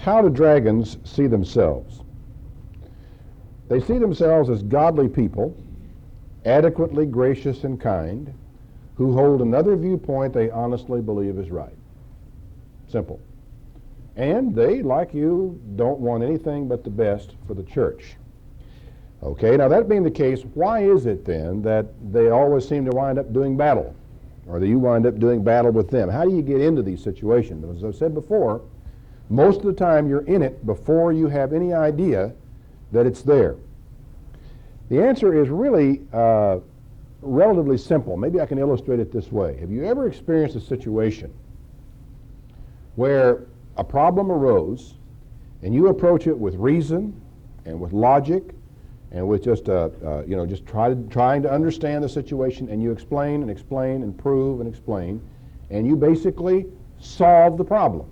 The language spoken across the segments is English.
How do dragons see themselves? They see themselves as godly people, adequately gracious and kind, who hold another viewpoint they honestly believe is right. Simple. And they, like you, don't want anything but the best for the church. Okay, now that being the case, why is it then that they always seem to wind up doing battle? Or that you wind up doing battle with them? How do you get into these situations? As I've said before, most of the time you're in it before you have any idea that it's there. The answer is really relatively simple. Maybe I can illustrate it this way. Have you ever experienced a situation where a problem arose and you approach it with reason and with logic and with just trying to understand the situation, and you explain and explain and prove and explain, and you basically solve the problem?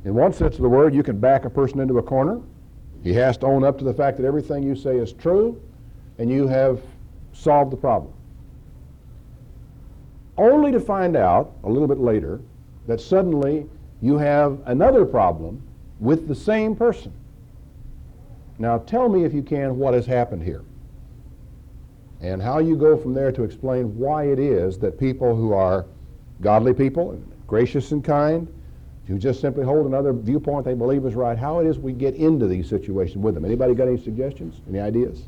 In one sense of the word, you can back a person into a corner. He has to own up to the fact that everything you say is true, and you have solved the problem. Only to find out a little bit later that suddenly you have another problem with the same person. Now tell me, if you can, what has happened here, and how you go from there to explain why it is that people who are godly people, and gracious and kind, who just simply hold another viewpoint they believe is right, how it is we get into these situations with them. Anybody got any suggestions? Any ideas?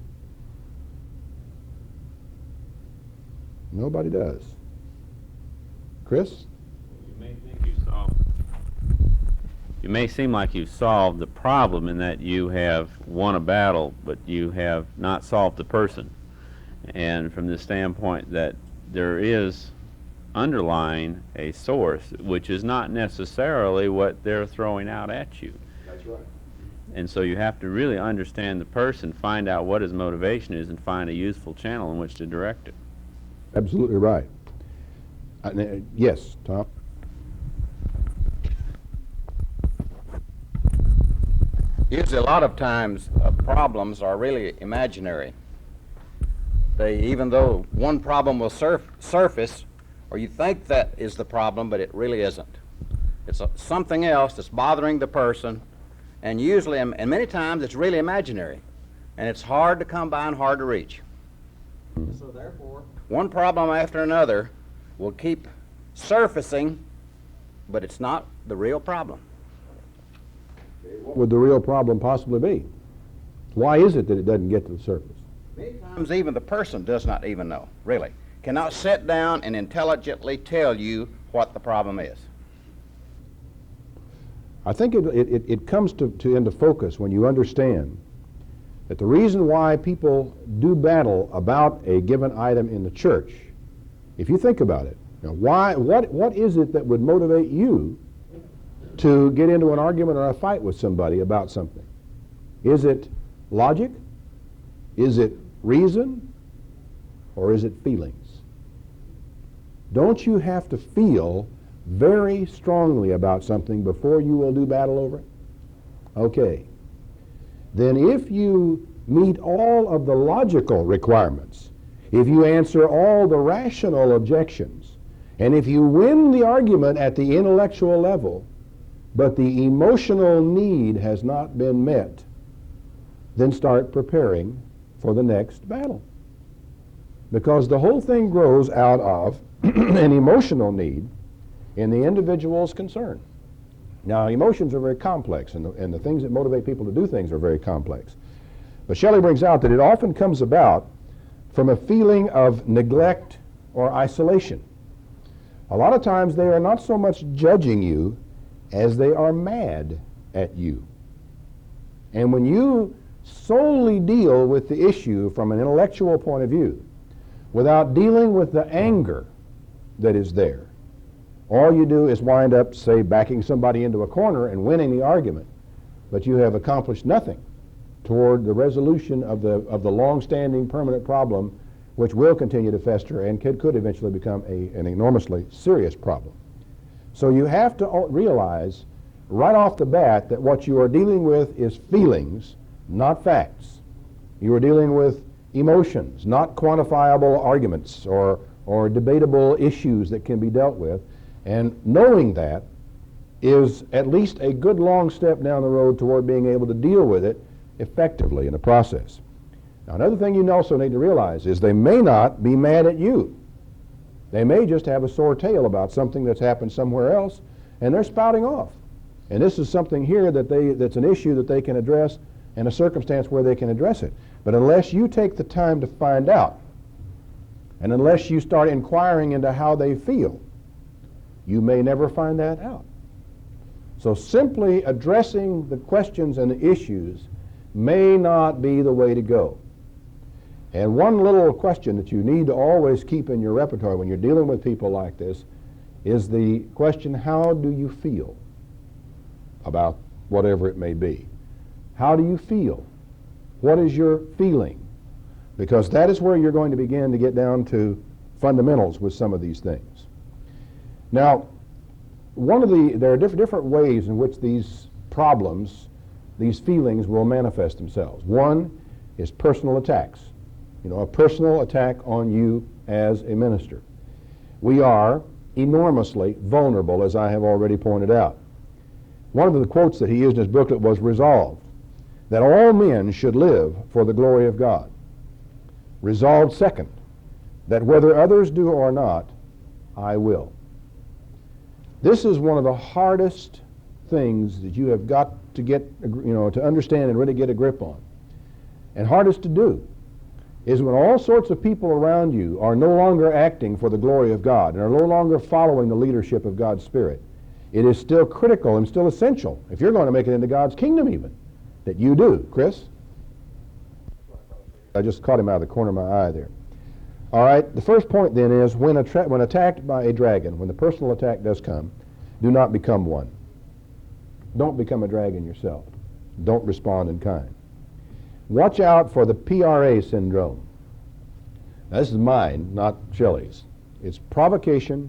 Nobody does. Chris? You may seem like you've solved the problem in that you have won a battle, but you have not solved the person. And from the standpoint that there is underlying a source, which is not necessarily what they're throwing out at you. That's right. And so you have to really understand the person, find out what his motivation is, and find a useful channel in which to direct it. Absolutely right. Yes, Tom? Usually a lot of times problems are really imaginary. Even though one problem will surface, or you think that is the problem, but it really isn't. It's something else that's bothering the person, and usually, and many times, it's really imaginary, and it's hard to come by and hard to reach. So therefore, one problem after another will keep surfacing, but it's not the real problem. What would the real problem possibly be? Why is it that it doesn't get to the surface? Many times even the person does not even know, really. Cannot sit down and intelligently tell you what the problem is. I think it comes into focus when you understand that the reason why people do battle about a given item in the church, if you think about it, what is it that would motivate you to get into an argument or a fight with somebody about something? Is it logic? Is it reason? Or is it feelings? Don't you have to feel very strongly about something before you will do battle over it? Okay. Then if you meet all of the logical requirements, if you answer all the rational objections, and if you win the argument at the intellectual level, but the emotional need has not been met, then start preparing for the next battle. Because the whole thing grows out of an emotional need in the individual's concern. Now, emotions are very complex, and the things that motivate people to do things are very complex. But Shelley brings out that it often comes about from a feeling of neglect or isolation. A lot of times they are not so much judging you as they are mad at you. And when you solely deal with the issue from an intellectual point of view, without dealing with the anger that is there, all you do is wind up, say, backing somebody into a corner and winning the argument, but you have accomplished nothing toward the resolution of the long-standing permanent problem, which will continue to fester and could eventually become an enormously serious problem. So you have to realize right off the bat that what you are dealing with is feelings, not facts. You are dealing with emotions, not quantifiable arguments or debatable issues that can be dealt with. And knowing that, is at least a good long step down the road toward being able to deal with it effectively in the process. Now, another thing you also need to realize is they may not be mad at you. They may just have a sore tail about something that's happened somewhere else, and they're spouting off. And this is something here that's an issue that they can address and a circumstance where they can address it. But unless you take the time to find out, and unless you start inquiring into how they feel, you may never find that out. So simply addressing the questions and the issues may not be the way to go. And one little question that you need to always keep in your repertoire when you're dealing with people like this is the question, how do you feel about whatever it may be? How do you feel? What is your feeling? Because that is where you're going to begin to get down to fundamentals with some of these things. Now, there are different ways in which these problems, these feelings will manifest themselves. One is personal attacks. A personal attack on you as a minister. We are enormously vulnerable, as I have already pointed out. One of the quotes that he used in his booklet was, "Resolved that all men should live for the glory of God. Resolved, second, that whether others do or not, I will." This is one of the hardest things that you have got to get, to understand and really get a grip on. And hardest to do is when all sorts of people around you are no longer acting for the glory of God and are no longer following the leadership of God's Spirit. It is still critical and still essential, if you're going to make it into God's kingdom even, that you do. Chris? I just caught him out of the corner of my eye there. All right, the first point then is when attacked by a dragon, when the personal attack does come, do not become one. Don't become a dragon yourself. Don't respond in kind. Watch out for the PRA syndrome. Now, this is mine, not Shelley's. It's provocation,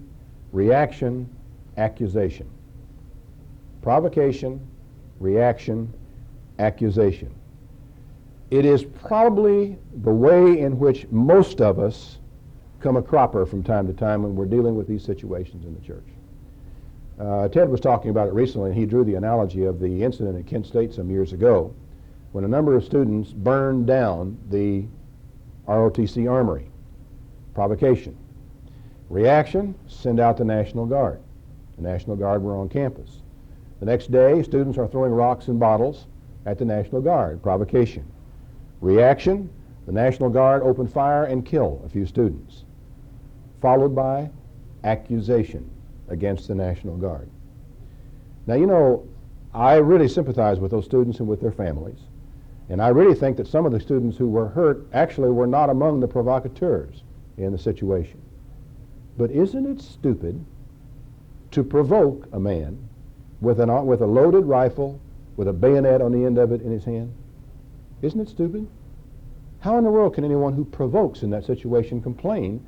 reaction, accusation. Provocation, reaction, accusation. It is probably the way in which most of us come a cropper from time to time when we're dealing with these situations in the church. Ted was talking about it recently, and he drew the analogy of the incident at Kent State some years ago when a number of students burned down the ROTC armory. Provocation. Reaction, send out the National Guard. The National Guard were on campus. The next day, students are throwing rocks and bottles at the National Guard. Provocation. Reaction, the National Guard opened fire and killed a few students, followed by accusation against the National Guard. Now, I really sympathize with those students and with their families. And I really think that some of the students who were hurt actually were not among the provocateurs in the situation. But isn't it stupid to provoke a man with a loaded rifle with a bayonet on the end of it in his hand? Isn't it stupid? How in the world can anyone who provokes in that situation complain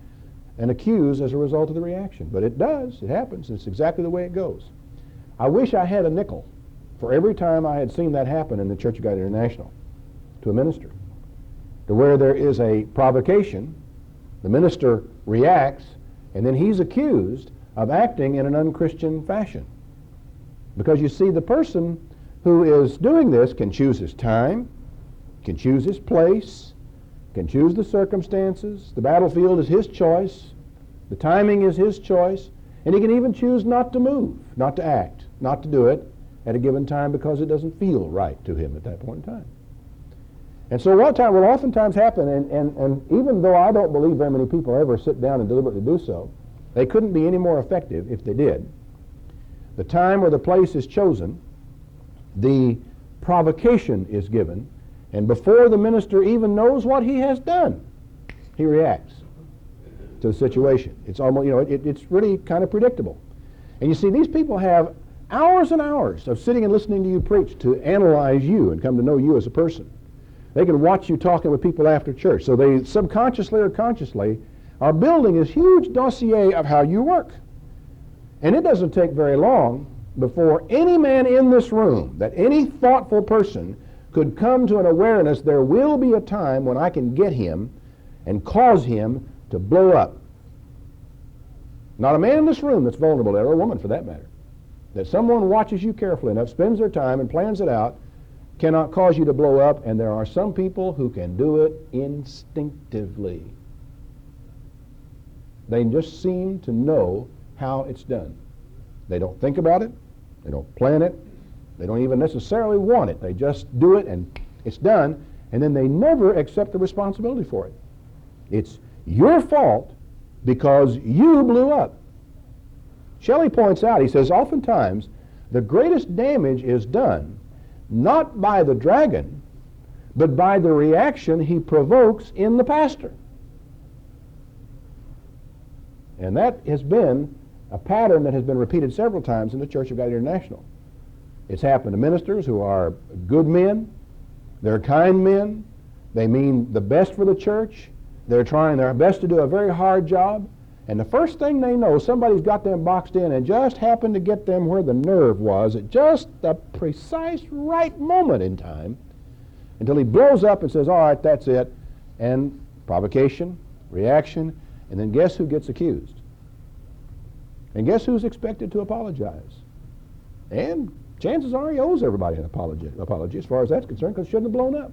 and accuse as a result of the reaction? But it does. It happens. It's exactly the way it goes. I wish I had a nickel for every time I had seen that happen in the Church of God International to a minister, to where there is a provocation, the minister reacts, and then he's accused of acting in an unchristian fashion. Because you see, the person who is doing this can choose his time, can choose his place, can choose the circumstances. The battlefield is his choice. The timing is his choice. And he can even choose not to move, not to act, not to do it at a given time because it doesn't feel right to him at that point in time. And so what will oftentimes happen, and even though I don't believe very many people ever sit down and deliberately do so, they couldn't be any more effective if they did. The time or the place is chosen, the provocation is given, and before the minister even knows what he has done, he reacts to the situation. It's almost, it's really kind of predictable. And you see, these people have hours and hours of sitting and listening to you preach to analyze you and come to know you as a person. They can watch you talking with people after church. So they subconsciously or consciously are building this huge dossier of how you work. And it doesn't take very long before any man in this room, that any thoughtful person could come to an awareness there will be a time when I can get him and cause him to blow up. Not a man in this room that's vulnerable, or a woman for that matter. that someone watches you carefully enough, spends their time and plans it out, cannot cause you to blow up, and there are some people who can do it instinctively. They just seem to know how it's done. They don't think about it, they don't plan it, they don't even necessarily want it. They just do it and it's done, and then they never accept the responsibility for it. It's your fault because you blew up. Shelley points out, he says, oftentimes the greatest damage is done not by the dragon, but by the reaction he provokes in the pastor. And that has been a pattern that has been repeated several times in the Church of God International. It's happened to ministers who are good men, they're kind men, they mean the best for the church, they're trying their best to do a very hard job, and the first thing they know, somebody's got them boxed in and just happened to get them where the nerve was at just the precise right moment in time until he blows up and says, all right, that's it, and provocation, reaction, and then guess who gets accused? And guess who's expected to apologize? And chances are he owes everybody an apology as far as that's concerned, because it shouldn't have blown up.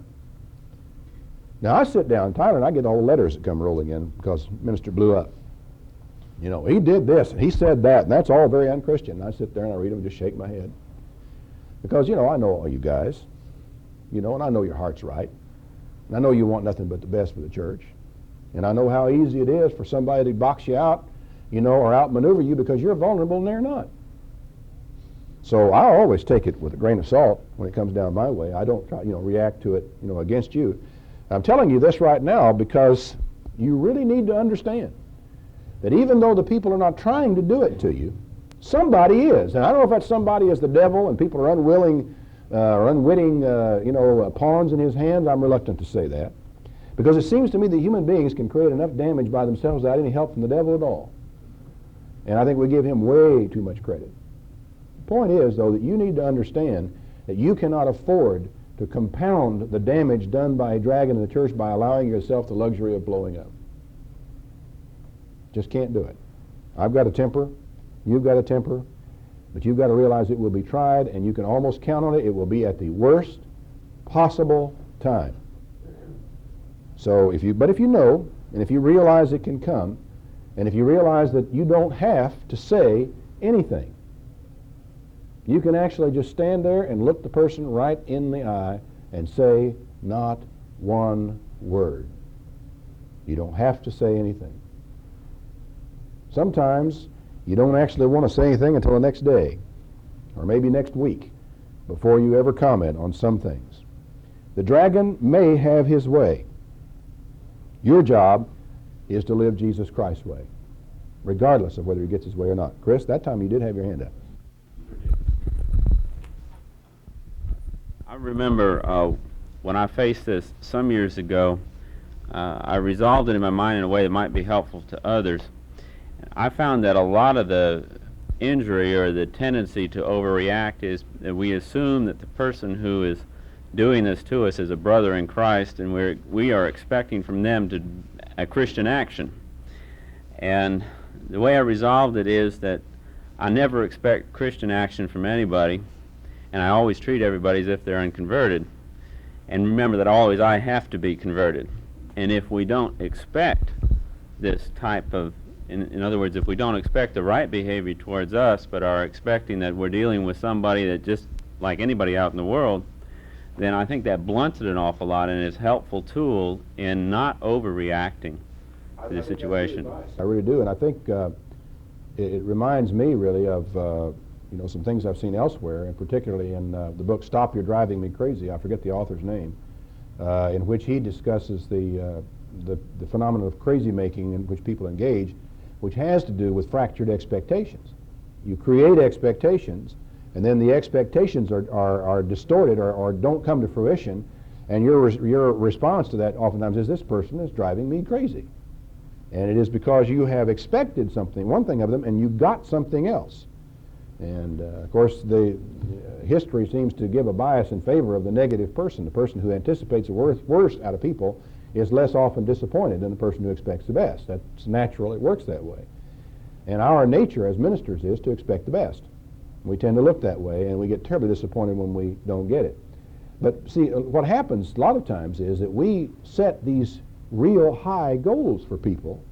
Now I sit down, Tyler, and I get all the letters that come rolling in because minister blew up. You know, he did this and he said that, and that's all very unchristian. And I sit there and I read them and just shake my head. Because, you know, I know all you guys, you know, and I know your heart's right. And I know you want nothing but the best for the church. And I know how easy it is for somebody to box you out, you know, or outmaneuver you because you're vulnerable and they're not. So I always take it with a grain of salt when it comes down my way. I don't try, you know, react to it, you know, against you. I'm telling you this right now because you really need to understand that even though the people are not trying to do it to you, somebody is. And I don't know if that somebody is the devil and people are unwilling or unwitting, pawns in his hands. I'm reluctant to say that. Because it seems to me that human beings can create enough damage by themselves without any help from the devil at all. And I think we give him way too much credit. The point is, though, that you need to understand that you cannot afford to compound the damage done by a dragon in the church by allowing yourself the luxury of blowing up. Just can't do it. I've got a temper, you've got a temper, but you've got to realize it will be tried, and you can almost count on it. It will be at the worst possible time. So if you know, and if you realize it can come, and if you realize that you don't have to say anything, you can actually just stand there and look the person right in the eye and say not one word. You don't have to say anything. Sometimes you don't actually want to say anything until the next day, or maybe next week, before you ever comment on some things. The dragon may have his way. Your job is to live Jesus Christ's way, regardless of whether he gets his way or not. Chris, that time you did have your hand up. I remember when I faced this some years ago, I resolved it in my mind in a way that might be helpful to others. I found that a lot of the injury or the tendency to overreact is that we assume that the person who is doing this to us is a brother in Christ, and we are expecting from them a Christian action. And the way I resolved it is that I never expect Christian action from anybody, and I always treat everybody as if they're unconverted. And remember that always I have to be converted. And if we don't expect this type of, in other words, if we don't expect the right behavior towards us, but are expecting that we're dealing with somebody that just like anybody out in the world, then I think that blunts it an awful lot and is a helpful tool in not overreacting to the situation. I really do, and I think it reminds me really of some things I've seen elsewhere, and particularly in the book "Stop You're Driving Me Crazy." I forget the author's name, in which he discusses the phenomenon of crazy making in which people engage, which has to do with fractured expectations. You create expectations, and then the expectations are distorted or don't come to fruition, and your response to that oftentimes is, this person is driving me crazy. And it is because you have expected something, one thing of them, and you got something else. And of course, the history seems to give a bias in favor of the negative person. The person who anticipates the worst out of people is less often disappointed than the person who expects the best. That's natural. It works that way. And our nature as ministers is to expect the best. We tend to look that way, and we get terribly disappointed when we don't get it. But see, what happens a lot of times is that we set these real high goals for people,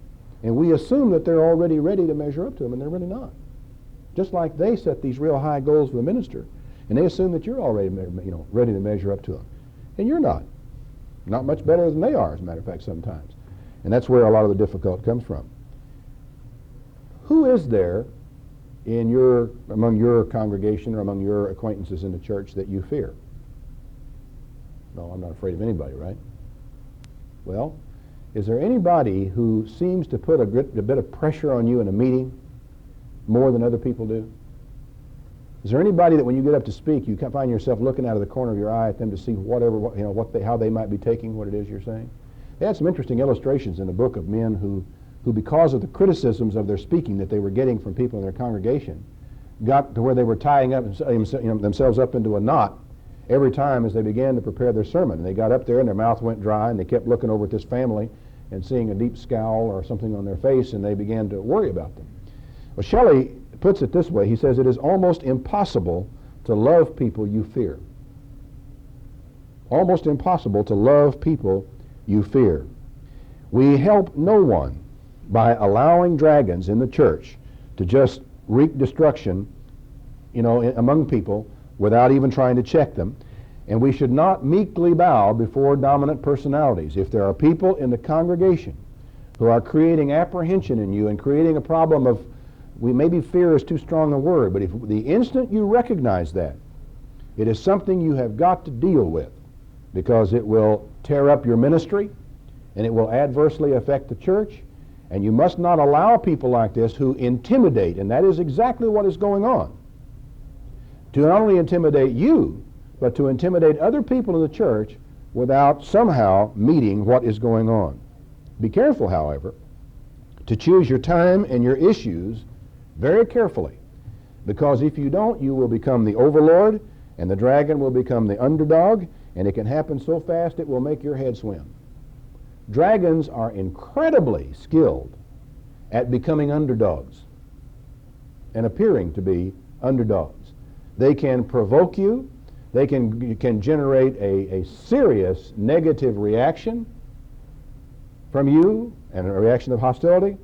and we assume that they're already ready to measure up to them, and they're really not. Just like they set these real high goals for the minister, and they assume that you're already ready to measure up to them. And you're not. Not much better than they are, as a matter of fact, sometimes. And that's where a lot of the difficulty comes from. Who is there among your congregation or among your acquaintances in the church that you fear? No, I'm not afraid of anybody, right? Well, is there anybody who seems to put a bit of pressure on you in a meeting more than other people do? Is there anybody that when you get up to speak, you can find yourself looking out of the corner of your eye at them to see how they might be taking what it is you're saying? They had some interesting illustrations in the book of men who because of the criticisms of their speaking that they were getting from people in their congregation, got to where they were tying up themselves up into a knot every time as they began to prepare their sermon. And they got up there and their mouth went dry, and they kept looking over at this family and seeing a deep scowl or something on their face, and they began to worry about them. Well, Shelley puts it this way. He says, it is almost impossible to love people you fear. Almost impossible to love people you fear. We help no one by allowing dragons in the church to just wreak destruction, among people without even trying to check them. And we should not meekly bow before dominant personalities. If there are people in the congregation who are creating apprehension in you and creating a problem of, maybe fear is too strong a word, but if the instant you recognize that, it is something you have got to deal with, because it will tear up your ministry and it will adversely affect the church. And you must not allow people like this who intimidate, and that is exactly what is going on, to not only intimidate you, but to intimidate other people in the church without somehow meeting what is going on. Be careful, however, to choose your time and your issues very carefully, because if you don't, you will become the overlord, and the dragon will become the underdog, and it can happen so fast it will make your head swim. Dragons are incredibly skilled at becoming underdogs and appearing to be underdogs. They can provoke you. They can generate a serious negative reaction from you, and a reaction of hostility,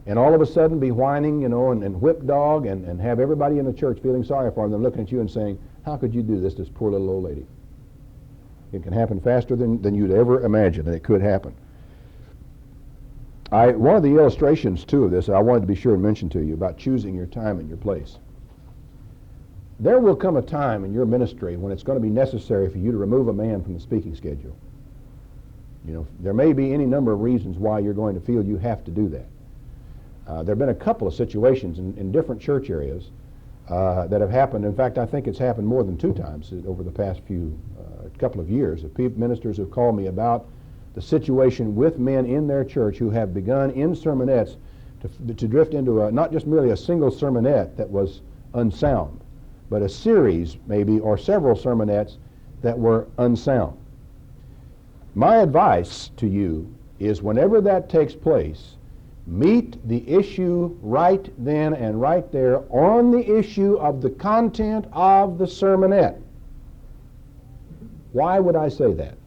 and all of a sudden be whining, and whip dog, and have everybody in the church feeling sorry for them, looking at you and saying, how could you do this to this poor little old lady? It can happen faster than you'd ever imagine, and it could happen. One of the illustrations, too, of this, I wanted to be sure and mention to you about choosing your time and your place. There will come a time in your ministry when it's going to be necessary for you to remove a man from the speaking schedule. There may be any number of reasons why you're going to feel you have to do that. There have been a couple of situations in different church areas that have happened. In fact, I think it's happened more than 2 times over the past couple of years. Ministers have called me about the situation with men in their church who have begun in sermonettes to drift into not just merely a single sermonette that was unsound, but a series maybe or several sermonettes that were unsound. My advice to you is, whenever that takes place, meet the issue right then and right there on the issue of the content of the sermonette. Why would I say that?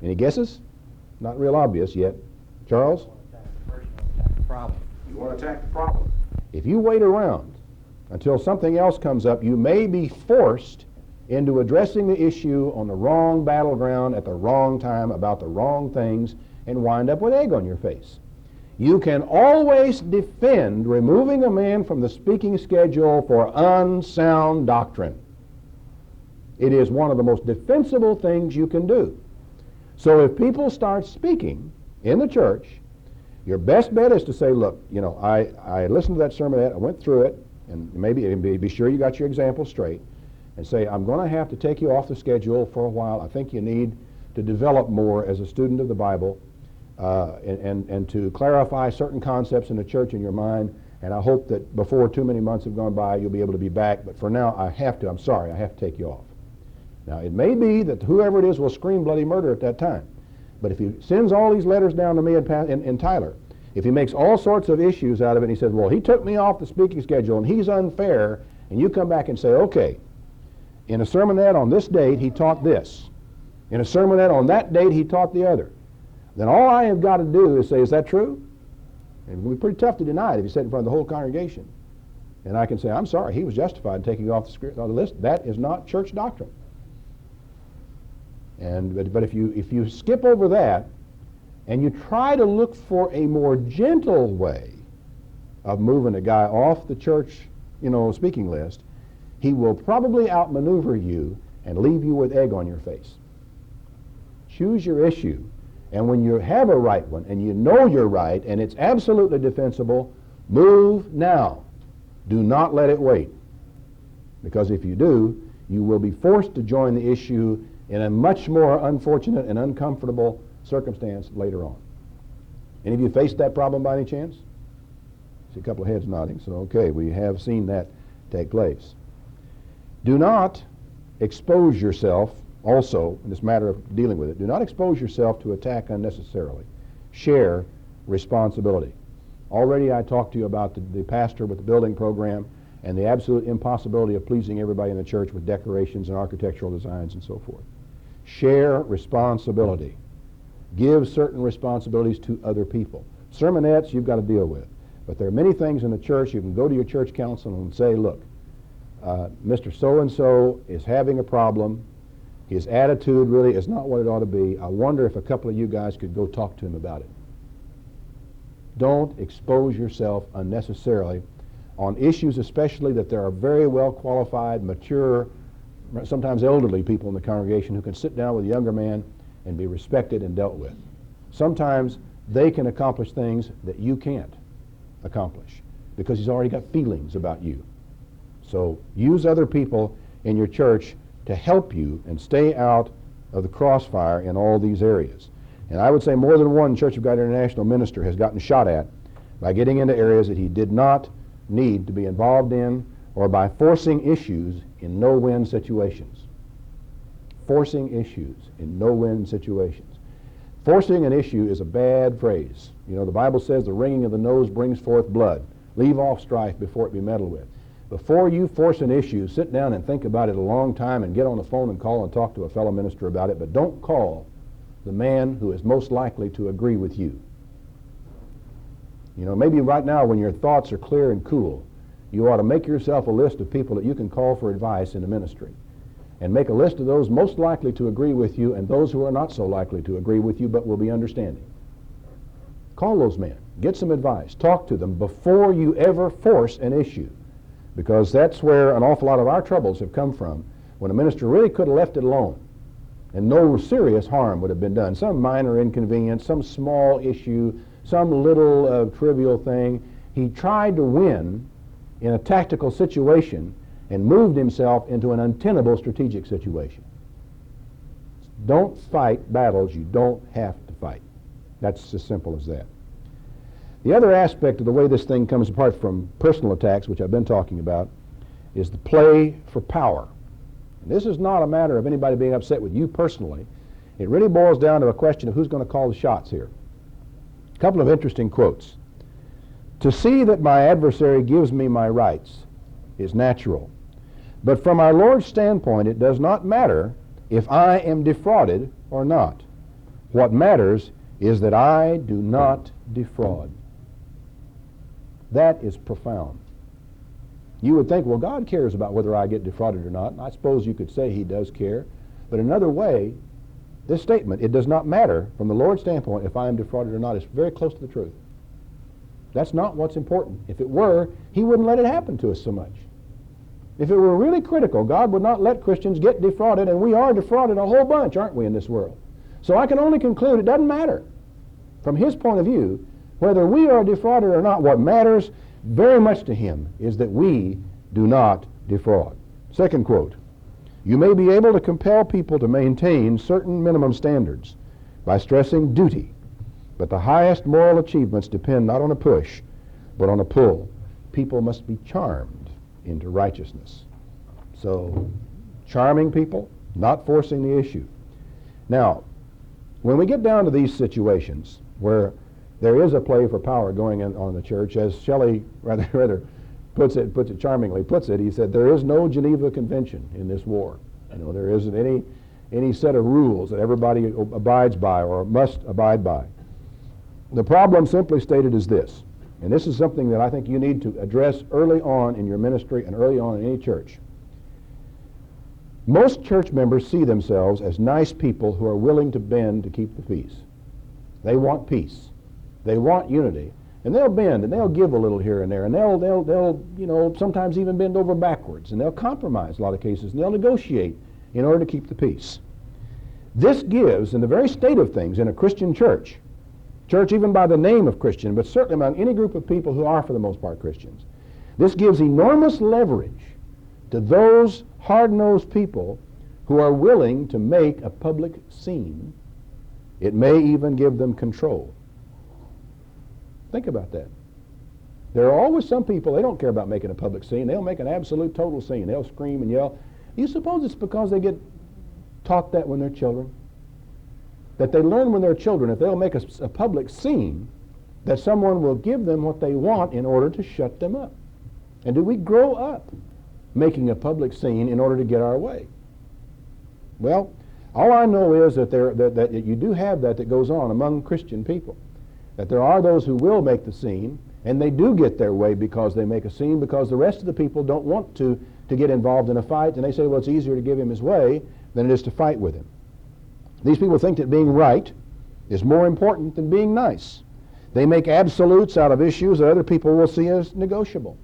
Any guesses? Not real obvious yet. Charles? You want to attack the problem. If you wait around until something else comes up, you may be forced into addressing the issue on the wrong battleground at the wrong time about the wrong things and wind up with egg on your face. You can always defend removing a man from the speaking schedule for unsound doctrine. It is one of the most defensible things you can do. So if people start speaking in the church, your best bet is to say, look, I listened to that sermon, I went through it, and maybe be sure you got your example straight, and say, I'm going to have to take you off the schedule for a while. I think you need to develop more as a student of the Bible, and to clarify certain concepts in the church in your mind, and I hope that before too many months have gone by, you'll be able to be back, but for now, I have to take you off. Now, it may be that whoever it is will scream bloody murder at that time, but if he sends all these letters down to me and Tyler, if he makes all sorts of issues out of it, and he says, well, he took me off the speaking schedule, and he's unfair, and you come back and say, okay, in a sermonette on this date he taught this. In a sermonette on that date he taught the other. Then all I have got to do is say, is that true? And it would be pretty tough to deny it if you said it in front of the whole congregation. And I can say, I'm sorry, he was justified in taking off the list. That is not church doctrine. But if you skip over that and you try to look for a more gentle way of moving a guy off the church, speaking list, he will probably outmaneuver you and leave you with egg on your face. Choose your issue, and when you have a right one and you know you're right and it's absolutely defensible, move now. Do not let it wait, because if you do, you will be forced to join the issue in a much more unfortunate and uncomfortable circumstance later on. Any of you faced that problem by any chance? See a couple of heads nodding, so okay, we have seen that take place. Do not expose yourself also, in this matter of dealing with it, do not expose yourself to attack unnecessarily. Share responsibility. Already I talked to you about the pastor with the building program and the absolute impossibility of pleasing everybody in the church with decorations and architectural designs and so forth. Share responsibility. Give certain responsibilities to other people. Sermonettes you've got to deal with. But there are many things in the church you can go to your church council and say, look, Mr. So-and-so is having a problem. His attitude really is not what it ought to be. I wonder if a couple of you guys could go talk to him about it. Don't expose yourself unnecessarily on issues, especially that there are very well qualified, mature, sometimes elderly people in the congregation who can sit down with a younger man and be respected and dealt with. Sometimes they can accomplish things that you can't accomplish because he's already got feelings about you. So use other people in your church to help you and stay out of the crossfire in all these areas. And I would say more than one Church of God International minister has gotten shot at by getting into areas that he did not need to be involved in, or by forcing issues in no-win situations. Forcing issues in no-win situations. Forcing an issue is a bad phrase. The Bible says the wringing of the nose brings forth blood. Leave off strife before it be meddled with. Before you force an issue, sit down and think about it a long time and get on the phone and call and talk to a fellow minister about it, but don't call the man who is most likely to agree with you. Maybe right now when your thoughts are clear and cool, you ought to make yourself a list of people that you can call for advice in the ministry. And make a list of those most likely to agree with you and those who are not so likely to agree with you but will be understanding. Call those men. Get some advice. Talk to them before you ever force an issue. Because that's where an awful lot of our troubles have come from, when a minister really could have left it alone and no serious harm would have been done. Some minor inconvenience, some small issue, some little trivial thing. He tried to win in a tactical situation and moved himself into an untenable strategic situation. Don't fight battles you don't have to fight. That's as simple as that. The other aspect of the way this thing comes apart from personal attacks, which I've been talking about, is the play for power. And this is not a matter of anybody being upset with you personally. It really boils down to a question of who's going to call the shots here. A couple of interesting quotes. To see that my adversary gives me my rights is natural. But from our Lord's standpoint, it does not matter if I am defrauded or not. What matters is that I do not defraud. That is profound. You would think, well, God cares about whether I get defrauded or not. And I suppose you could say he does care. But another way, this statement, it does not matter from the Lord's standpoint if I am defrauded or not, is very close to the truth. That's not what's important. If it were, he wouldn't let it happen to us so much. If it were really critical, God would not let Christians get defrauded, and we are defrauded a whole bunch, aren't we, in this world? So I can only conclude it doesn't matter. From his point of view, whether we are defrauded or not, what matters very much to him is that we do not defraud. Second quote, you may be able to compel people to maintain certain minimum standards by stressing duty, but the highest moral achievements depend not on a push, but on a pull. People must be charmed into righteousness. So, charming people, not forcing the issue. Now, when we get down to these situations where there is a play for power going on in the church, as Shelley rather puts it charmingly, he said, there is no Geneva Convention in this war. There isn't any set of rules that everybody abides by or must abide by. The problem, simply stated, is this, and this is something that I think you need to address early on in your ministry and early on in any church. Most church members see themselves as nice people who are willing to bend to keep the peace. They want peace. They want unity. And they'll bend and they'll give a little here and there, and they'll sometimes even bend over backwards, and they'll compromise in a lot of cases, and they'll negotiate in order to keep the peace. This gives, in the very state of things, in a Christian church even by the name of Christian, but certainly among any group of people who are for the most part Christians, this gives enormous leverage to those hard-nosed people who are willing to make a public scene. It may even give them control. Think about that. There are always some people, they don't care about making a public scene. They'll make an absolute total scene. They'll scream and yell. You suppose it's because they get taught that when they're children? That they learn when they're children, if they'll make a public scene, that someone will give them what they want in order to shut them up. And do we grow up making a public scene in order to get our way? Well, all I know is that that you do have that goes on among Christian people. That there are those who will make the scene, and they do get their way because they make a scene, because the rest of the people don't want to get involved in a fight, and they say, well, it's easier to give him his way than it is to fight with him. These people think that being right is more important than being nice. They make absolutes out of issues that other people will see as negotiable.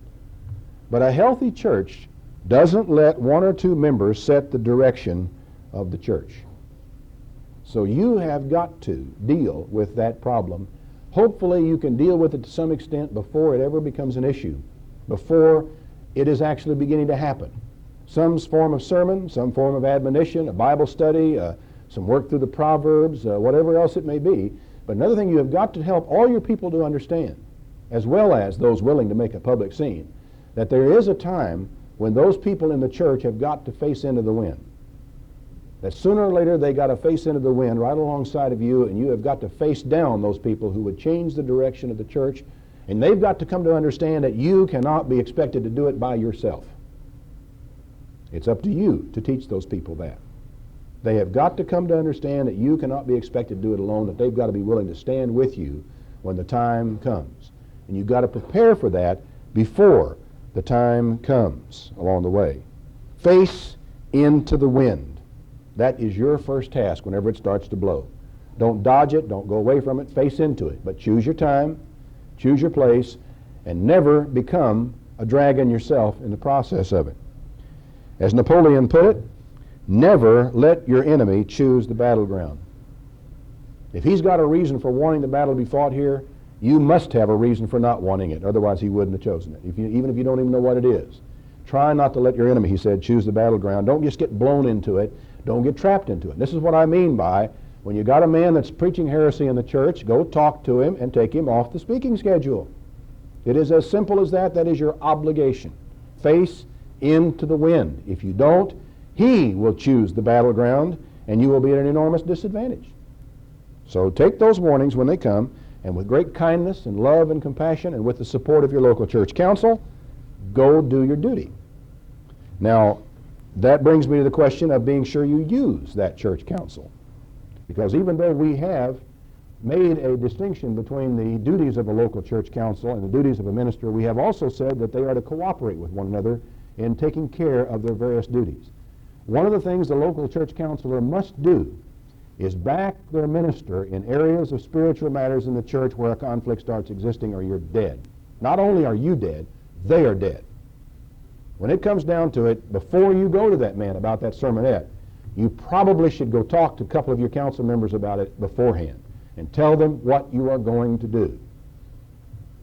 But a healthy church doesn't let one or two members set the direction of the church. So you have got to deal with that problem. Hopefully you can deal with it to some extent before it ever becomes an issue, before it is actually beginning to happen. Some form of sermon, some form of admonition, a Bible study, some work through the Proverbs, whatever else it may be. But another thing you have got to help all your people to understand, as well as those willing to make a public scene, that there is a time when those people in the church have got to face into the wind. That sooner or later they got to face into the wind right alongside of you, and you have got to face down those people who would change the direction of the church, and they've got to come to understand that you cannot be expected to do it by yourself. It's up to you to teach those people that. They have got to come to understand that you cannot be expected to do it alone, that they've got to be willing to stand with you when the time comes. And you've got to prepare for that before the time comes along the way. Face into the wind. That is your first task whenever it starts to blow. Don't dodge it, don't go away from it, face into it. But choose your time, choose your place, and never become a dragon yourself in the process of it. As Napoleon put it, never let your enemy choose the battleground. If he's got a reason for wanting the battle to be fought here, you must have a reason for not wanting it. Otherwise, he wouldn't have chosen it, even if you don't even know what it is. Try not to let your enemy, he said, choose the battleground. Don't just get blown into it. Don't get trapped into it. This is what I mean by, when you got a man that's preaching heresy in the church, go talk to him and take him off the speaking schedule. It is as simple as that. That is your obligation. Face into the wind. If you don't, he will choose the battleground, and you will be at an enormous disadvantage. So take those warnings when they come, and with great kindness and love and compassion, and with the support of your local church council, go do your duty. Now, that brings me to the question of being sure you use that church council. Because even though we have made a distinction between the duties of a local church council and the duties of a minister, we have also said that they are to cooperate with one another in taking care of their various duties. One of the things the local church counselor must do is back their minister in areas of spiritual matters in the church where a conflict starts existing, or you're dead. Not only are you dead, they are dead. When it comes down to it, before you go to that man about that sermonette, you probably should go talk to a couple of your council members about it beforehand and tell them what you are going to do.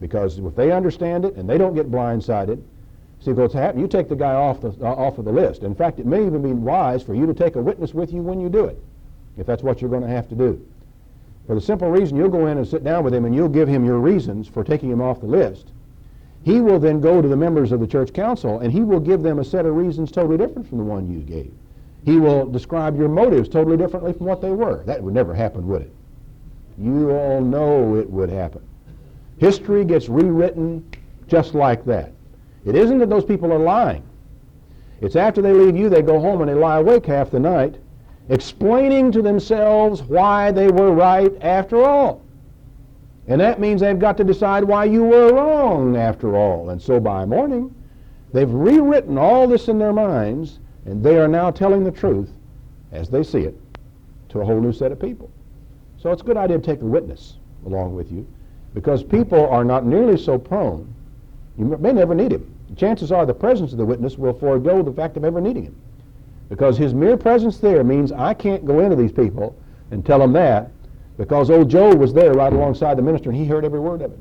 Because if they understand it and they don't get blindsided, see what's happening, you take the guy off of the list. In fact, it may even be wise for you to take a witness with you when you do it, if that's what you're going to have to do. For the simple reason, you'll go in and sit down with him and you'll give him your reasons for taking him off the list. He will then go to the members of the church council and he will give them a set of reasons totally different from the one you gave. He will describe your motives totally differently from what they were. That would never happen, would it? You all know it would happen. History gets rewritten just like that. It isn't that those people are lying. It's after they leave you, they go home and they lie awake half the night, explaining to themselves why they were right after all. And that means they've got to decide why you were wrong after all. And so by morning, they've rewritten all this in their minds, and they are now telling the truth as they see it to a whole new set of people. So it's a good idea to take a witness along with you, because people are not nearly so prone. You may never need him. Chances are the presence of the witness will forego the fact of ever needing him, because his mere presence there means I can't go into these people and tell them that, because old Joe was there right alongside the minister and he heard every word of it.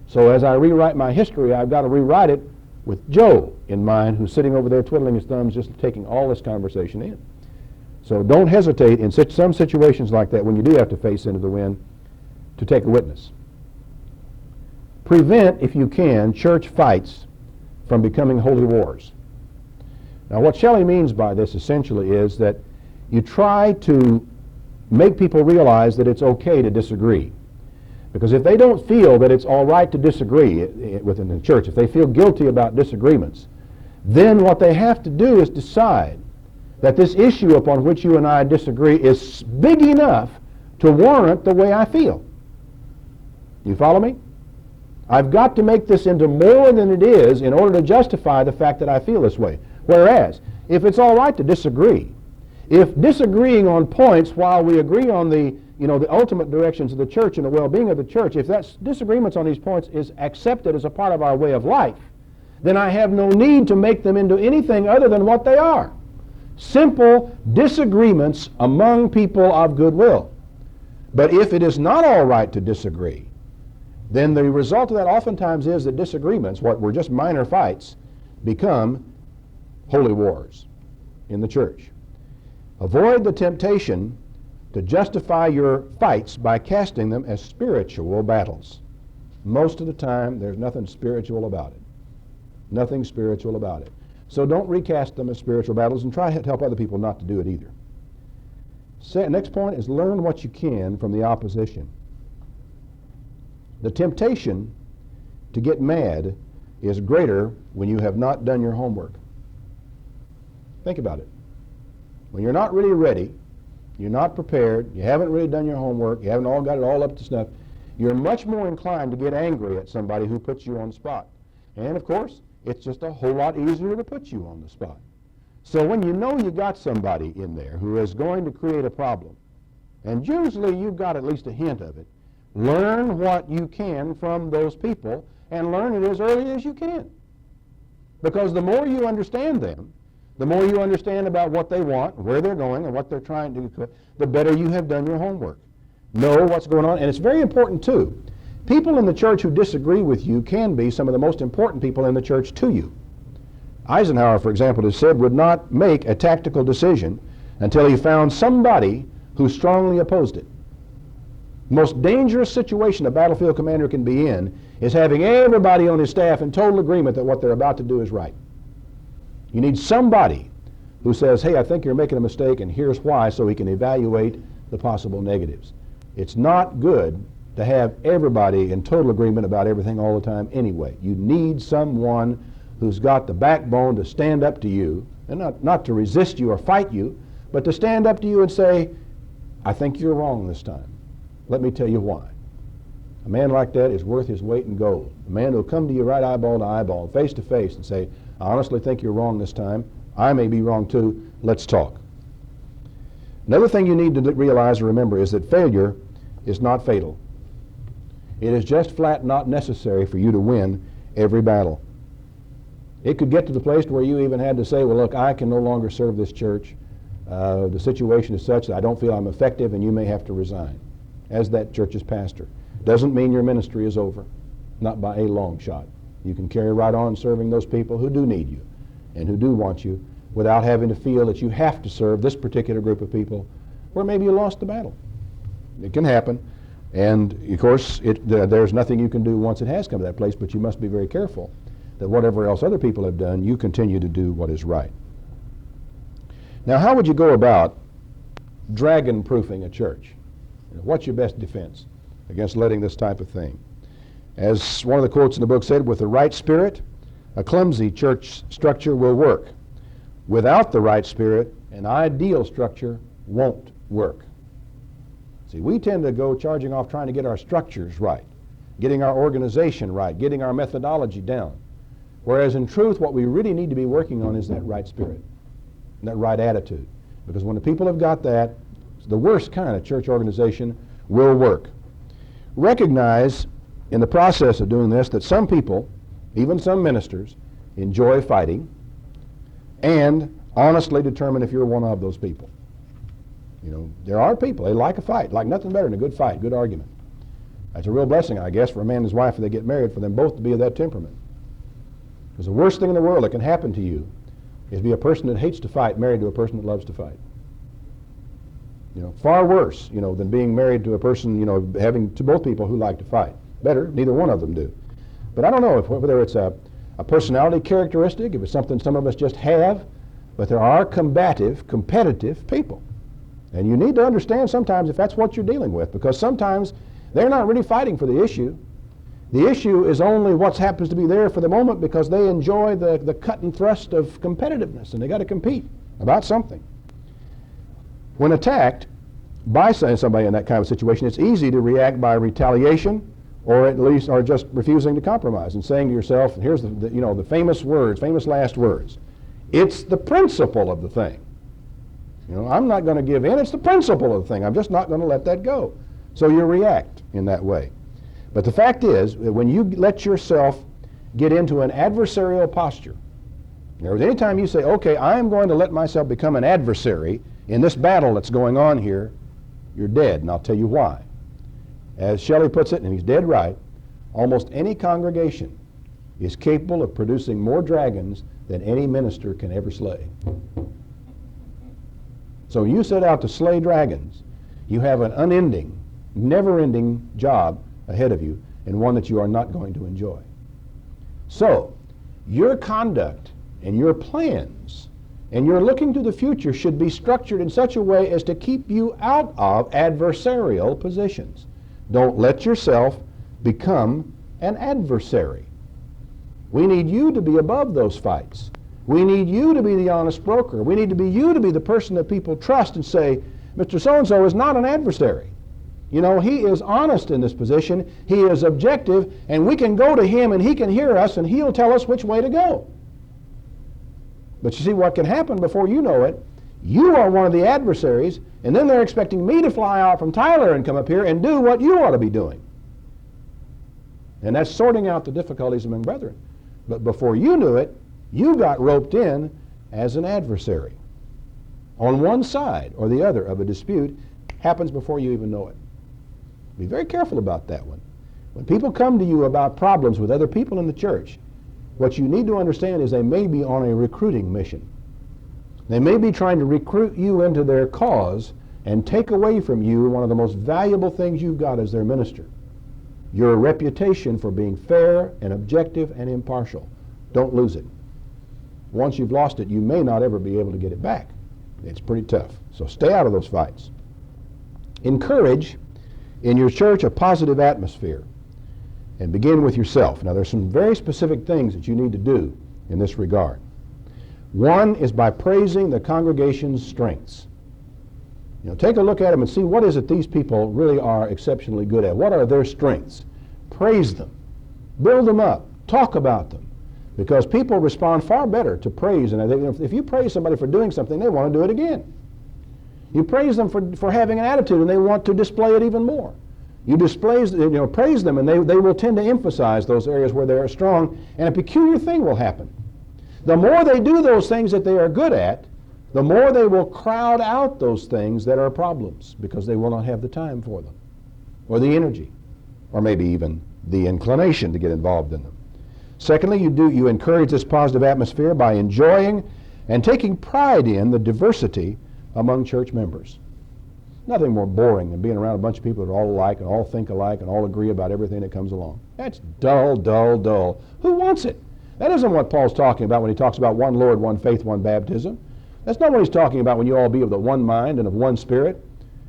So as I rewrite my history, I've got to rewrite it with Joe in mind, who's sitting over there twiddling his thumbs, just taking all this conversation in. So don't hesitate in some situations like that, when you do have to face into the wind, to take a witness. Prevent, if you can, church fights from becoming holy wars. Now, what Shelley means by this essentially is that you try to make people realize that it's okay to disagree. Because if they don't feel that it's all right to disagree within the church, if they feel guilty about disagreements, then what they have to do is decide that this issue upon which you and I disagree is big enough to warrant the way I feel. You follow me? I've got to make this into more than it is in order to justify the fact that I feel this way. Whereas, if it's all right to disagree, if disagreeing on points while we agree on the ultimate directions of the church and the well-being of the church, if that disagreements on these points is accepted as a part of our way of life, then I have no need to make them into anything other than what they are. Simple disagreements among people of goodwill. But if it is not all right to disagree, then the result of that oftentimes is that disagreements, what were just minor fights, become holy wars in the church. Avoid the temptation to justify your fights by casting them as spiritual battles. Most of the time, there's nothing spiritual about it. Nothing spiritual about it. So don't recast them as spiritual battles, and try to help other people not to do it either. Next point is learn what you can from the opposition. The temptation to get mad is greater when you have not done your homework. Think about it. When you're not really ready, you're not prepared, you haven't really done your homework, you haven't all got it all up to snuff, you're much more inclined to get angry at somebody who puts you on the spot. And of course, it's just a whole lot easier to put you on the spot. So when you know you got somebody in there who is going to create a problem, and usually you've got at least a hint of it, learn what you can from those people, and learn it as early as you can. Because the more you understand them, the more you understand about what they want, where they're going, and what they're trying to do, the better you have done your homework. Know what's going on. And it's very important, too. People in the church who disagree with you can be some of the most important people in the church to you. Eisenhower, for example, has said would not make a tactical decision until he found somebody who strongly opposed it. The most dangerous situation a battlefield commander can be in is having everybody on his staff in total agreement that what they're about to do is right. You need somebody who says, hey, I think you're making a mistake and here's why, so he can evaluate the possible negatives. It's not good to have everybody in total agreement about everything all the time anyway. You need someone who's got the backbone to stand up to you, and not to resist you or fight you, but to stand up to you and say, I think you're wrong this time. Let me tell you why. A man like that is worth his weight in gold. A man who will come to you right eyeball to eyeball, face to face, and say, I honestly think you're wrong this time. I may be wrong too. Let's talk. Another thing you need to realize and remember is that failure is not fatal. It is just flat not necessary for you to win every battle. It could get to the place where you even had to say, well, look, I can no longer serve this church. The situation is such that I don't feel I'm effective, and you may have to resign as that church's pastor. Doesn't mean your ministry is over, not by a long shot. You can carry right on serving those people who do need you and who do want you without having to feel that you have to serve this particular group of people where maybe you lost the battle. It can happen. And, of course, there's nothing you can do once it has come to that place, but you must be very careful that whatever else other people have done, you continue to do what is right. Now, how would you go about dragon-proofing a church? What's your best defense against letting this type of thing? As one of the quotes in the book said, with the right spirit, A clumsy church structure will work. Without the right spirit, an ideal structure won't work. See, we tend to go charging off trying to get our structures right, getting our organization right, getting our methodology down. Whereas in truth, what we really need to be working on is that right spirit, that right attitude. Because when the people have got that, the worst kind of church organization will work. Recognize in the process of doing this that some people, even some ministers, enjoy fighting, and honestly determine if you're one of those people. You know, there are people, they like a fight, like nothing better than a good fight, good argument. That's a real blessing, I guess, for a man and his wife if they get married, for them both to be of that temperament. Because the worst thing in the world that can happen to you is to be a person that hates to fight married to a person that loves to fight. You know, far worse, you know, than being married to a person, you know, having to both people who like to fight. Better, neither one of them do. But I don't know whether it's a personality characteristic, if it's something some of us just have, but there are combative, competitive people. And you need to understand sometimes if that's what you're dealing with, because sometimes they're not really fighting for the issue. The issue is only what happens to be there for the moment because they enjoy the cut and thrust of competitiveness, and they got to compete about something. When attacked by somebody in that kind of situation, it's easy to react by retaliation, or at least, or just refusing to compromise and saying to yourself, and here's the famous words, famous last words. It's the principle of the thing. You know, I'm not going to give in. It's the principle of the thing. I'm just not going to let that go. So you react in that way. But the fact is, that when you let yourself get into an adversarial posture, anytime you say, okay, I'm going to let myself become an adversary in this battle that's going on here, you're dead, and I'll tell you why. As Shelley puts it, and he's dead right, almost any congregation is capable of producing more dragons than any minister can ever slay. So you set out to slay dragons, you have an unending, never-ending job ahead of you, and one that you are not going to enjoy. So, your conduct and your plans and your looking to the future should be structured in such a way as to keep you out of adversarial positions. Don't let yourself become an adversary. We need you to be above those fights. We need you to be the honest broker. We need you to be the person that people trust and say, Mr. So-and-so is not an adversary. You know, he is honest in this position, he is objective, and we can go to him and he can hear us and he'll tell us which way to go. But you see what can happen before you know it, you are one of the adversaries, and then they're expecting me to fly out from Tyler and come up here and do what you ought to be doing. And that's sorting out the difficulties among brethren. But before you knew it, you got roped in as an adversary. On one side or the other of a dispute happens before you even know it. Be very careful about that one. When people come to you about problems with other people in the church, what you need to understand is they may be on a recruiting mission. They may be trying to recruit you into their cause and take away from you one of the most valuable things you've got as their minister, your reputation for being fair and objective and impartial. Don't lose it. Once you've lost it, you may not ever be able to get it back. It's pretty tough. So stay out of those fights. Encourage in your church a positive atmosphere, and begin with yourself. Now there's some very specific things that you need to do in this regard. One is by praising the congregation's strengths. You know, take a look at them and see what is it these people really are exceptionally good at. What are their strengths? Praise them. Build them up. Talk about them. Because people respond far better to praise. And if you praise somebody for doing something, they want to do it again. You praise them for having an attitude, and they want to display it even more. You praise them, and they will tend to emphasize those areas where they are strong, and a peculiar thing will happen. The more they do those things that they are good at, the more they will crowd out those things that are problems, because they will not have the time for them, or the energy, or maybe even the inclination to get involved in them. Secondly, you encourage this positive atmosphere by enjoying and taking pride in the diversity among church members. Nothing more boring than being around a bunch of people that are all alike and all think alike and all agree about everything that comes along. That's dull, dull, dull. Who wants it? That isn't what Paul's talking about when he talks about one Lord, one faith, one baptism. That's not what he's talking about when you all be of the one mind and of one spirit.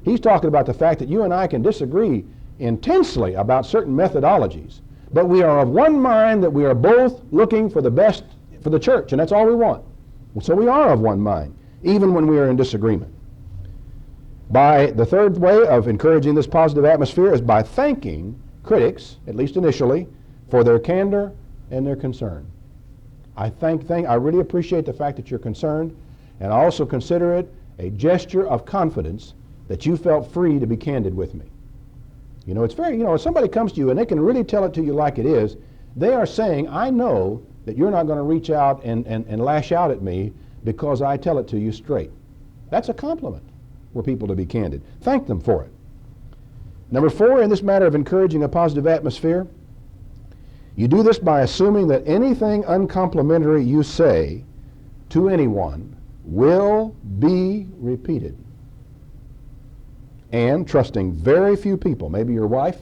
He's talking about the fact that you and I can disagree intensely about certain methodologies, But we are of one mind, that we are both looking for the best for the church, and that's all we want. So we are of one mind, even when we are in disagreement. The third way of encouraging this positive atmosphere is by thanking critics, at least initially, for their candor and their concern. I really appreciate the fact that you're concerned, and I also consider it a gesture of confidence that you felt free to be candid with me. You know, it's very, if somebody comes to you and they can really tell it to you like it is, they are saying, I know that you're not going to reach out and lash out at me because I tell it to you straight. That's a compliment for people to be candid. Thank them for it. Number 4, in this matter of encouraging a positive atmosphere, you do this by assuming that anything uncomplimentary you say to anyone will be repeated. And trusting very few people, maybe your wife,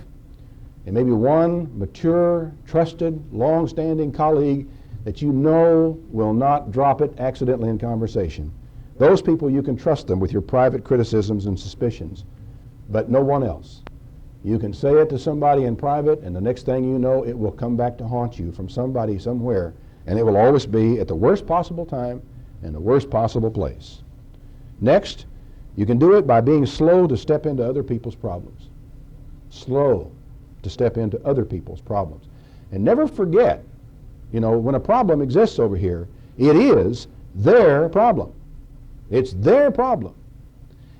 and maybe one mature, trusted, long-standing colleague that you know will not drop it accidentally in conversation. Those people, you can trust them with your private criticisms and suspicions, but no one else. You can say it to somebody in private, and the next thing you know, it will come back to haunt you from somebody somewhere, and it will always be at the worst possible time and the worst possible place. Next, you can do it by being slow to step into other people's problems. Slow to step into other people's problems. And never forget, when a problem exists over here, it is their problem. It's their problem.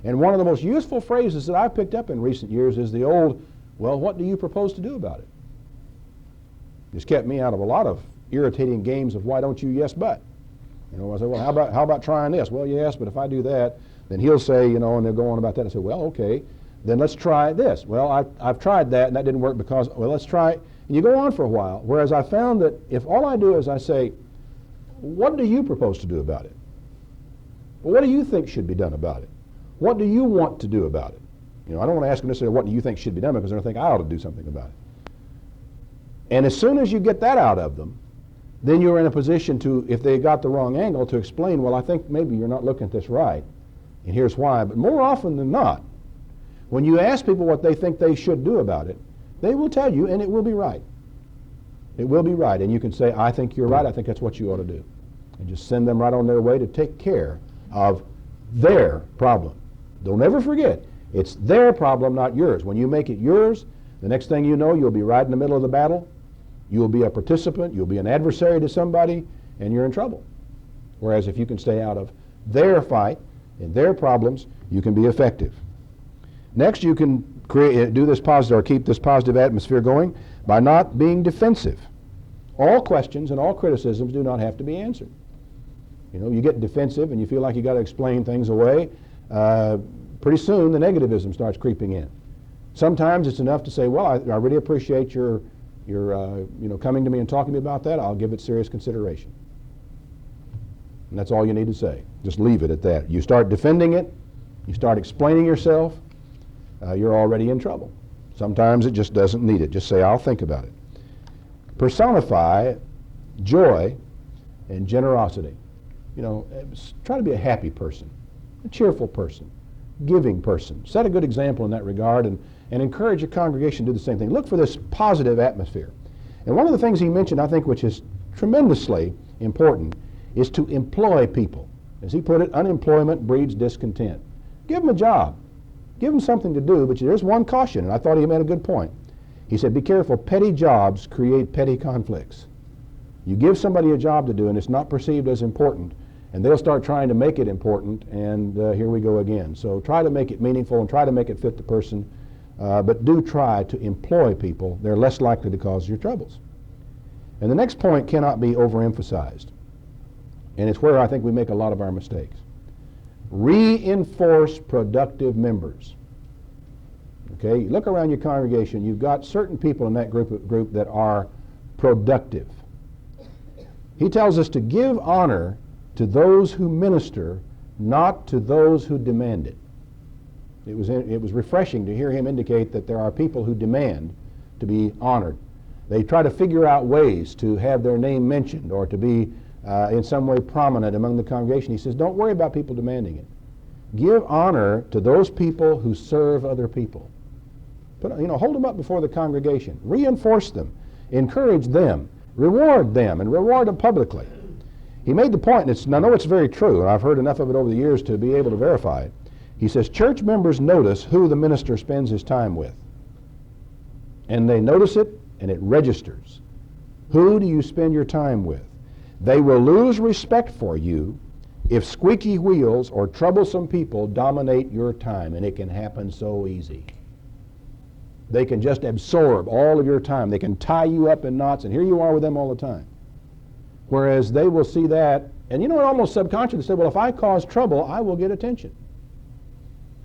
And one of the most useful phrases that I've picked up in recent years is the old, well, what do you propose to do about it? It's kept me out of a lot of irritating games of why don't you, yes, but. I say, well, how about trying this? Well, yes, but if I do that, then he'll say, and they'll go on about that. I say, well, okay, then let's try this. Well, I've tried that, and that didn't work because, well, let's try it. And you go on for a while, whereas I found that if all I do is I say, what do you propose to do about it? Well, what do you think should be done about it? What do you want to do about it? I don't want to ask them necessarily what do you think should be done because they're going to think I ought to do something about it. And as soon as you get that out of them, then you're in a position to, if they got the wrong angle, to explain, well, I think maybe you're not looking at this right, and here's why. But more often than not, when you ask people what they think they should do about it, they will tell you, and it will be right. It will be right, and you can say, I think you're right, I think that's what you ought to do. And just send them right on their way to take care of their problem. Don't ever forget, it's their problem, not yours. When you make it yours, the next thing you know, you'll be right in the middle of the battle. You'll be a participant, you'll be an adversary to somebody, and you're in trouble. Whereas if you can stay out of their fight and their problems, you can be effective. Next, you can keep this positive atmosphere going by not being defensive. All questions and all criticisms do not have to be answered. You get defensive and you feel like you got to explain things away. Pretty soon the negativism starts creeping in. Sometimes it's enough to say, well, I really appreciate your coming to me and talking to me about that. I'll give it serious consideration. And that's all you need to say. Just leave it at that. You start defending it, you start explaining yourself, you're already in trouble. Sometimes it just doesn't need it. Just say, I'll think about it. Personify joy and generosity. Try to be a happy person, a cheerful person, giving person. Set a good example in that regard and encourage your congregation to do the same thing. Look for this positive atmosphere. And one of the things he mentioned, I think, which is tremendously important, is to employ people. As he put it, unemployment breeds discontent. Give them a job. Give them something to do, but there's one caution, and I thought he made a good point. He said, be careful, petty jobs create petty conflicts. You give somebody a job to do, and it's not perceived as important, and they'll start trying to make it important, and here we go again. So try to make it meaningful and try to make it fit the person, but do try to employ people. They're less likely to cause you troubles. And the next point cannot be overemphasized, and it's where I think we make a lot of our mistakes. Reinforce productive members. Okay, look around your congregation. You've got certain people in that group that are productive. He tells us to give honor to those who minister, not to those who demand it. It was refreshing to hear him indicate that there are people who demand to be honored. They try to figure out ways to have their name mentioned or to be in some way prominent among the congregation. He says, don't worry about people demanding it. Give honor to those people who serve other people. Hold them up before the congregation. Reinforce them. Encourage them. Reward them, and reward them publicly. He made the point, and I know it's very true, and I've heard enough of it over the years to be able to verify it. He says, church members notice who the minister spends his time with. And they notice it, and it registers. Who do you spend your time with? They will lose respect for you if squeaky wheels or troublesome people dominate your time, and it can happen so easy. They can just absorb all of your time. They can tie you up in knots, and here you are with them all the time. Whereas they will see that, and almost subconsciously say, well, if I cause trouble, I will get attention.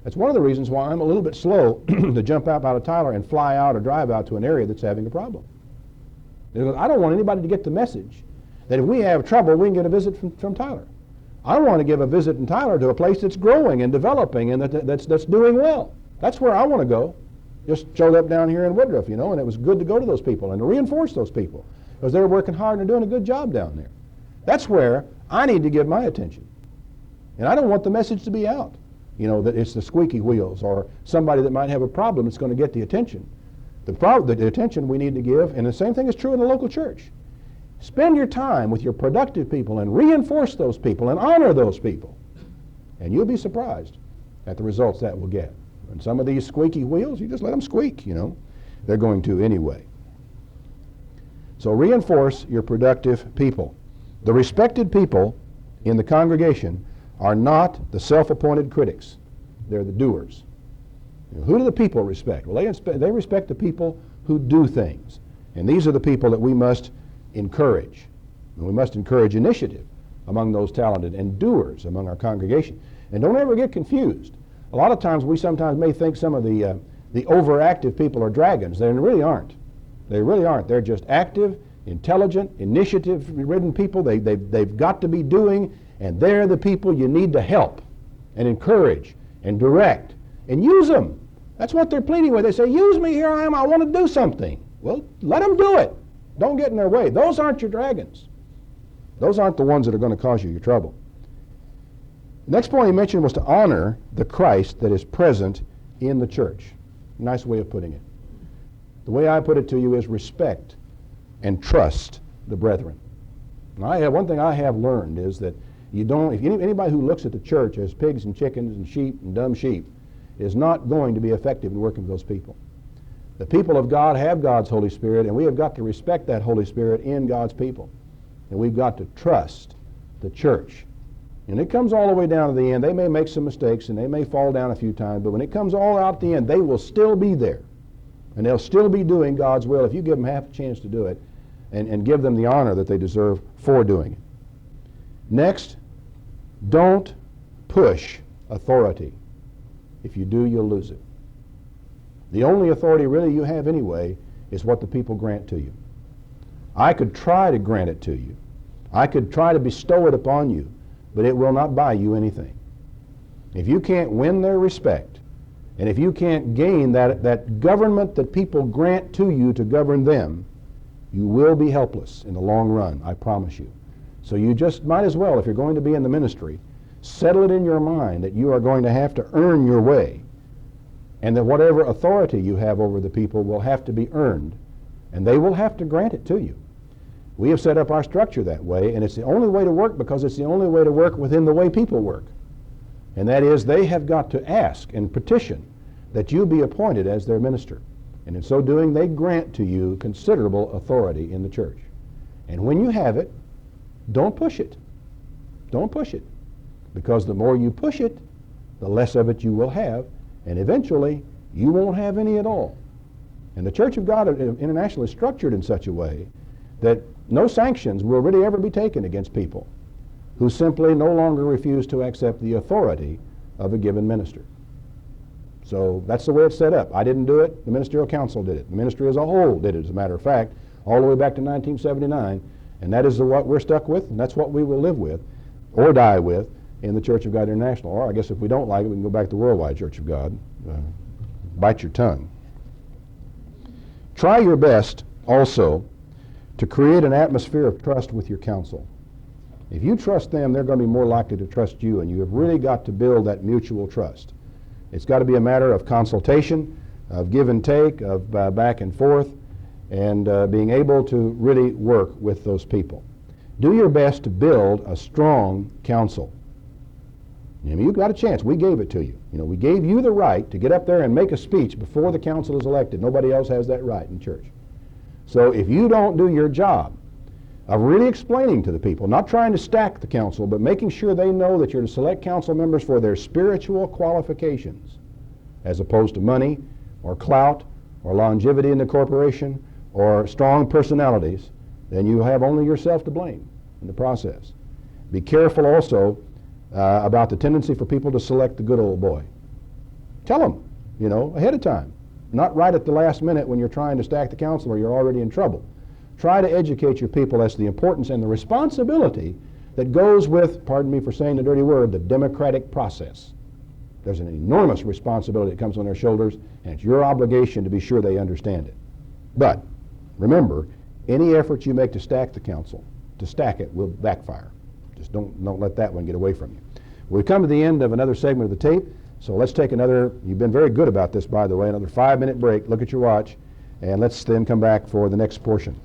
That's one of the reasons why I'm a little bit slow to jump out of Tyler and fly out or drive out to an area that's having a problem. Because I don't want anybody to get the message that if we have trouble, we can get a visit from Tyler. I want to give a visit in Tyler to a place that's growing and developing and that's doing well. That's where I want to go. Just showed up down here in Woodruff, and it was good to go to those people and to reinforce those people because they're working hard and they're doing a good job down there. That's where I need to give my attention. And I don't want the message to be out, that it's the squeaky wheels or somebody that might have a problem that's going to get the attention. The attention we need to give, and the same thing is true in the local church. Spend your time with your productive people and reinforce those people and honor those people. And you'll be surprised at the results that will get. And some of these squeaky wheels, you just let them squeak, They're going to anyway. So reinforce your productive people. The respected people in the congregation are not the self-appointed critics. They're the doers. Who do the people respect? Well, they respect the people who do things. And these are the people that we must encourage. And we must encourage initiative among those talented and doers among our congregation. And don't ever get confused. A lot of times we sometimes may think some of the overactive people are dragons. They really aren't. They really aren't. They're just active, intelligent, initiative-ridden people. They've got to be doing, and they're the people you need to help and encourage and direct and use them. That's what they're pleading with. They say, use me, here I am, I want to do something. Well, let them do it. Don't get in their way. Those aren't your dragons. Those aren't the ones that are going to cause you your trouble. The next point he mentioned was to honor the Christ that is present in the church. Nice way of putting it. The way I put it to you is respect and trust the brethren. And one thing I have learned is that if anybody who looks at the church as pigs and chickens and sheep and dumb sheep is not going to be effective in working with those people. The people of God have God's Holy Spirit, and we have got to respect that Holy Spirit in God's people. And we've got to trust the church. And it comes all the way down to the end. They may make some mistakes, and they may fall down a few times, but when it comes all out at the end, they will still be there. And they'll still be doing God's will if you give them half a chance to do it and give them the honor that they deserve for doing it. Next, don't push authority. If you do, you'll lose it. The only authority really you have anyway is what the people grant to you. I could try to grant it to you. I could try to bestow it upon you, but it will not buy you anything. If you can't win their respect, and if you can't gain that government that people grant to you to govern them, you will be helpless in the long run, I promise you. So you just might as well, if you're going to be in the ministry, settle it in your mind that you are going to have to earn your way, and that whatever authority you have over the people will have to be earned, and they will have to grant it to you. We have set up our structure that way, and it's the only way to work because it's the only way to work within the way people work. And that is, they have got to ask and petition that you be appointed as their minister. And in so doing, they grant to you considerable authority in the church. And when you have it, don't push it. Don't push it. Because the more you push it, the less of it you will have, and eventually, you won't have any at all. And the Church of God International is structured in such a way that no sanctions will really ever be taken against people who simply no longer refuse to accept the authority of a given minister. So that's the way it's set up. I didn't do it. The Ministerial Council did it. The ministry as a whole did it, as a matter of fact, all the way back to 1979. And that is what we're stuck with, and that's what we will live with, or die with, in the Church of God International. Or I guess if we don't like it, we can go back to the Worldwide Church of God. Bite your tongue. Try your best also to create an atmosphere of trust with your council. If you trust them, they're going to be more likely to trust you, and you have really got to build that mutual trust. It's got to be a matter of consultation, of give and take, of back and forth, and being able to really work with those people. Do your best to build a strong council. I mean, you've got a chance. We gave it to you. You know, we gave you the right to get up there and make a speech before the council is elected. Nobody else has that right in church. So if you don't do your job of really explaining to the people, not trying to stack the council, but making sure they know that you're to select council members for their spiritual qualifications, as opposed to money or clout or longevity in the corporation or strong personalities, then you have only yourself to blame in the process. Be careful also about the tendency for people to select the good old boy. Tell them, you know, ahead of time, not right at the last minute when you're trying to stack the council or you're already in trouble. Try to educate your people as to the importance and the responsibility that goes with, pardon me for saying the dirty word, the democratic process. There's an enormous responsibility that comes on their shoulders, and it's your obligation to be sure they understand it. But remember, any effort you make to stack the council, to stack it, will backfire. Just don't let that one get away from you. We've come to the end of another segment of the tape, so let's take another, you've been very good about this, by the way, another 5-minute break. Look at your watch, and let's then come back for the next portion.